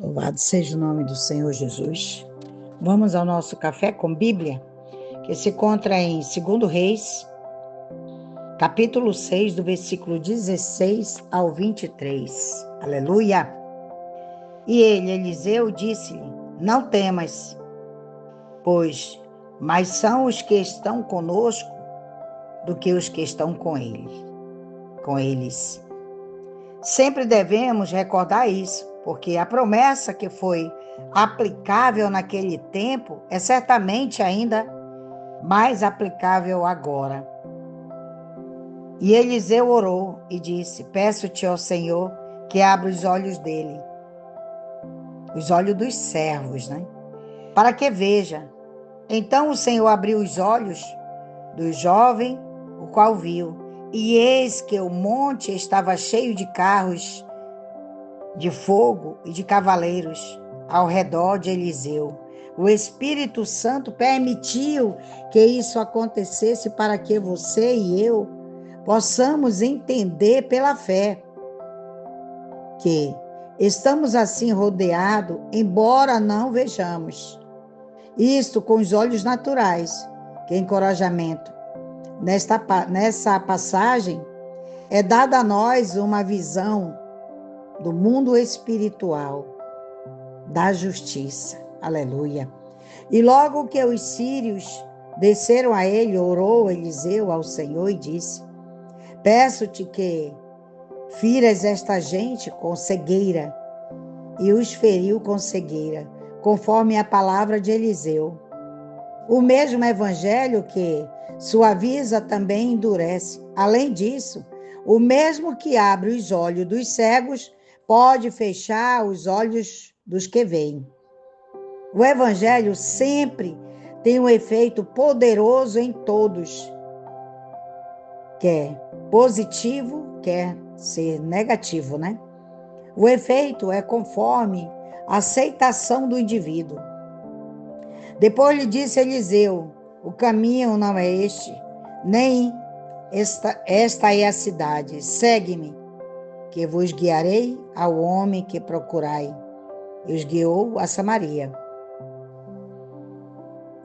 Louvado seja o nome do Senhor Jesus. Vamos ao nosso café com Bíblia, que se encontra em 2 Reis, capítulo 6, do versículo 16 ao 23. Aleluia! E ele, Eliseu, disse-lhe: Não temas, pois mais são os que estão conosco do que os que estão com eles. Sempre devemos recordar isso, porque a promessa que foi aplicável naquele tempo é certamente ainda mais aplicável agora. E Eliseu orou e disse: Peço-te, ó Senhor, que abra os olhos dele, os olhos dos servos, para que veja. Então o Senhor abriu os olhos do jovem, o qual viu, e eis que o monte estava cheio de carros de fogo e de cavaleiros ao redor de Eliseu. O Espírito Santo permitiu que isso acontecesse para que você e eu possamos entender pela fé que estamos assim rodeados, embora não vejamos. Isto com os olhos naturais. Que encorajamento! Nessa passagem é dada a nós uma visão do mundo espiritual, da justiça. Aleluia! E logo que os sírios desceram a ele, orou Eliseu ao Senhor e disse: Peço-te que firas esta gente com cegueira. E os feriu com cegueira, conforme a palavra de Eliseu. O mesmo evangelho que suaviza também endurece. Além disso, o mesmo que abre os olhos dos cegos pode fechar os olhos dos que veem. O evangelho sempre tem um efeito poderoso em todos, quer positivo, quer ser negativo, O efeito é conforme a aceitação do indivíduo. Depois lhe disse Eliseu: O caminho não é este, nem esta é a cidade. Segue-me, que vos guiarei ao homem que procurai. E os guiou a Samaria.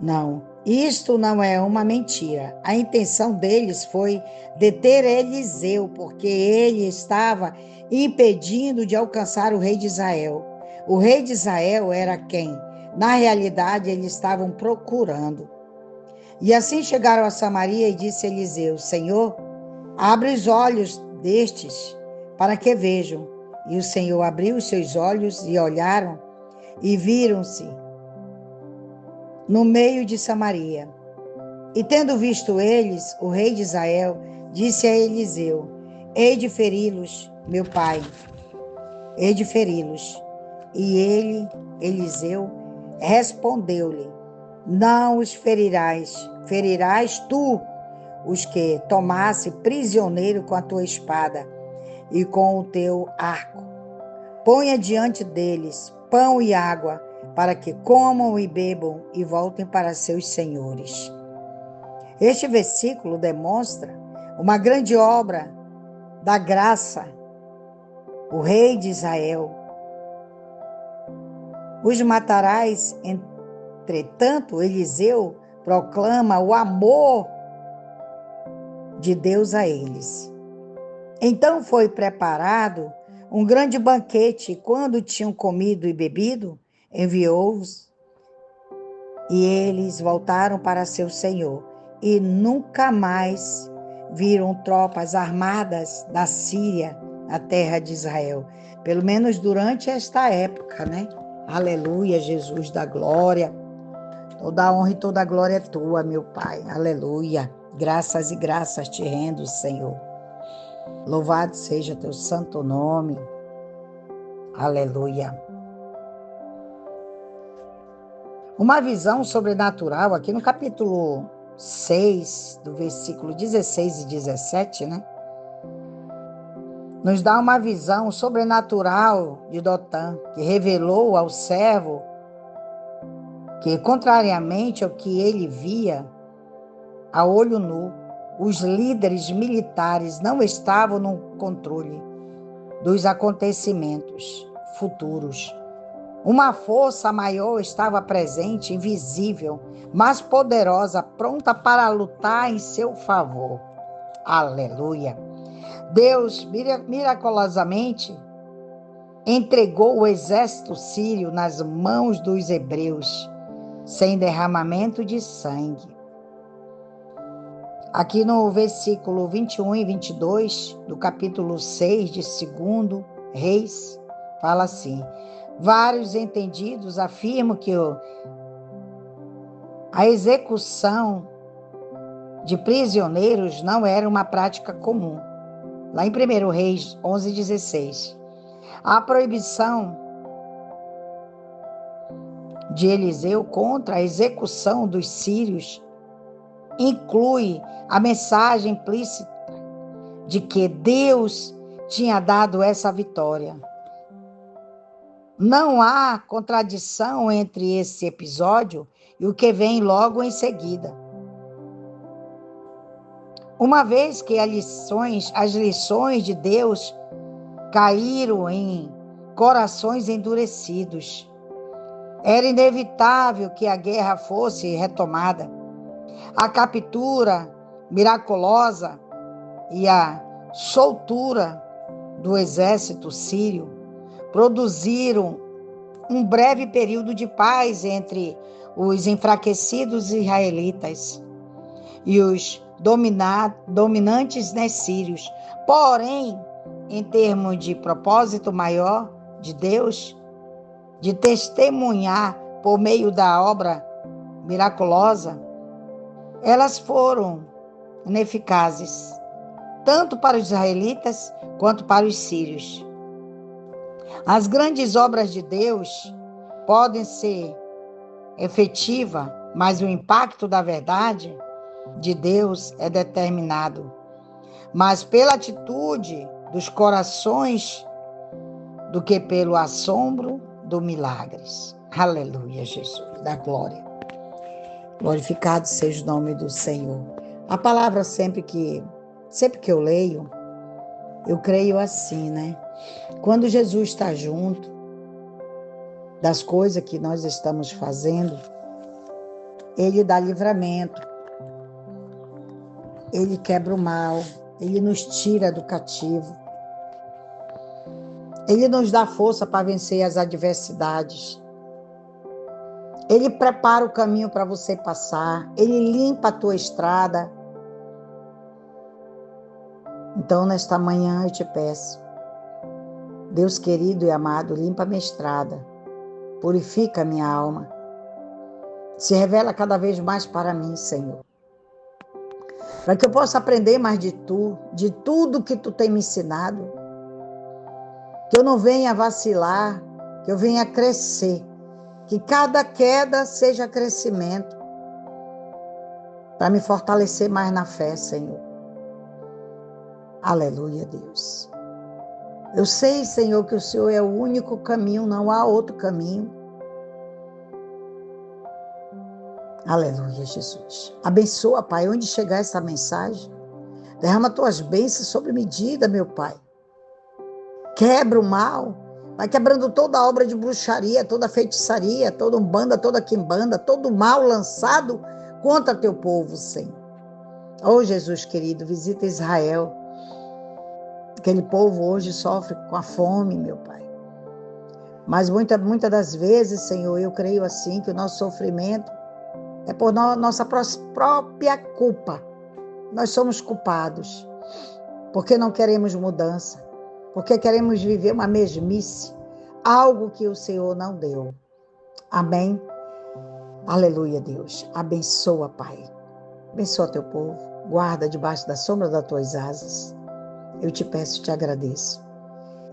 Não, isto não é uma mentira. A intenção deles foi deter Eliseu, porque ele estava impedindo de alcançar o rei de Israel. O rei de Israel era quem, na realidade, eles estavam procurando. E assim chegaram a Samaria e disse Eliseu: Senhor, abre os olhos destes para que vejam. E o Senhor abriu os seus olhos e olharam e viram-se no meio de Samaria. E tendo visto eles, o rei de Israel disse a Eliseu: Hei de feri-los, meu pai, hei de feri-los. E ele, Eliseu, respondeu-lhe: Não os ferirás, ferirás tu os que tomasse prisioneiro com a tua espada e com o teu arco. Ponha diante deles pão e água, para que comam e bebam e voltem para seus senhores. Este versículo demonstra uma grande obra da graça. O rei de Israel: Os matarás. Entretanto, Eliseu proclama o amor de Deus a eles. Então foi preparado um grande banquete, e quando tinham comido e bebido, enviou-os, e eles voltaram para seu senhor, e nunca mais viram tropas armadas da Síria na terra de Israel, pelo menos durante esta época, Aleluia, Jesus da glória. Toda a honra e toda a glória é tua, meu Pai. Aleluia. Graças e graças te rendo, Senhor. Louvado seja teu santo nome. Aleluia. Uma visão sobrenatural aqui no capítulo 6, do versículo 16 e 17, nos dá uma visão sobrenatural de Dotã, que revelou ao servo que, contrariamente ao que ele via a olho nu, os líderes militares não estavam no controle dos acontecimentos futuros. Uma força maior estava presente, invisível, mas poderosa, pronta para lutar em seu favor. Aleluia! Deus, miraculosamente, entregou o exército sírio nas mãos dos hebreus, sem derramamento de sangue. Aqui no versículo 21 e 22, do capítulo 6 de 2 Reis, fala assim: vários entendidos afirmam que a execução de prisioneiros não era uma prática comum. Lá em 1 Reis 11:16. A proibição de Eliseu contra a execução dos sírios inclui a mensagem implícita de que Deus tinha dado essa vitória. Não há contradição entre esse episódio e o que vem logo em seguida. Uma vez que as lições de Deus caíram em corações endurecidos, era inevitável que a guerra fosse retomada. A captura miraculosa e a soltura do exército sírio produziram um breve período de paz entre os enfraquecidos israelitas e os dominantes sírios. Porém, em termos de propósito maior de Deus, de testemunhar por meio da obra miraculosa, elas foram ineficazes, tanto para os israelitas quanto para os sírios. As grandes obras de Deus podem ser efetivas, mas o impacto da verdade de Deus é determinado. Mas pela atitude dos corações do que pelo assombro dos milagres. Aleluia, Jesus, da glória. Glorificado seja o nome do Senhor. A palavra sempre que eu leio, eu creio assim, né? Quando Jesus está junto das coisas que nós estamos fazendo, Ele dá livramento, Ele quebra o mal, Ele nos tira do cativo, Ele nos dá força para vencer as adversidades. Ele prepara o caminho para você passar, Ele limpa a tua estrada. Então, nesta manhã eu te peço, Deus querido e amado, limpa a minha estrada, purifica a minha alma, se revela cada vez mais para mim, Senhor, para que eu possa aprender mais de tudo que Tu tem me ensinado, que eu não venha vacilar, que eu venha crescer, que cada queda seja crescimento, para me fortalecer mais na fé, Senhor. Aleluia, Deus. Eu sei, Senhor, que o Senhor é o único caminho, não há outro caminho. Aleluia, Jesus. Abençoa, Pai, onde chegar essa mensagem. Derrama tuas bênçãos sobre medida, meu Pai. Quebra o mal. Vai quebrando toda a obra de bruxaria, toda feitiçaria, toda umbanda, toda quimbanda, todo mal lançado contra teu povo, Senhor. Oh, Jesus querido, visita Israel. Aquele povo hoje sofre com a fome, meu Pai. Mas muitas das vezes, Senhor, eu creio assim, que o nosso sofrimento é por nossa própria culpa. Nós somos culpados, porque não queremos mudança, porque queremos viver uma mesmice, algo que o Senhor não deu. Amém? Aleluia, Deus. Abençoa, Pai. Abençoa teu povo. Guarda debaixo da sombra das tuas asas. Eu te peço e te agradeço.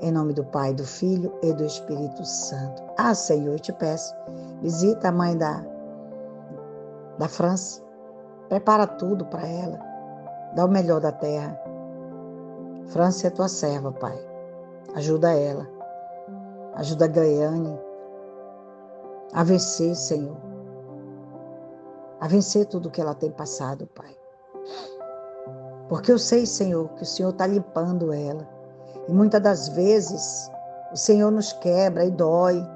Em nome do Pai, do Filho e do Espírito Santo. Ah, Senhor, eu te peço. Visita a mãe da França. Prepara tudo para ela. Dá o melhor da terra. França é tua serva, Pai. Ajuda ela. Ajuda a Gleiane a vencer, Senhor. A vencer tudo que ela tem passado, Pai. Porque eu sei, Senhor, que o Senhor está limpando ela. E muitas das vezes o Senhor nos quebra e dói.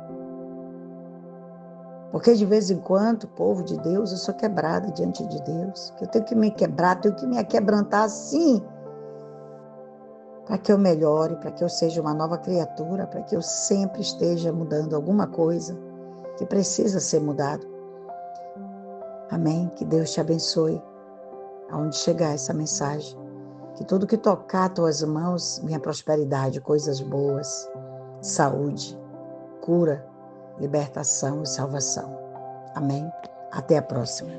Porque de vez em quando, povo de Deus, eu sou quebrada diante de Deus. Que eu tenho que me quebrar, tenho que me quebrantar sim, para que eu melhore, para que eu seja uma nova criatura, para que eu sempre esteja mudando alguma coisa que precisa ser mudado. Amém? Que Deus te abençoe aonde chegar essa mensagem. Que tudo que tocar tuas mãos venha prosperidade, coisas boas, saúde, cura, libertação e salvação. Amém? Até a próxima.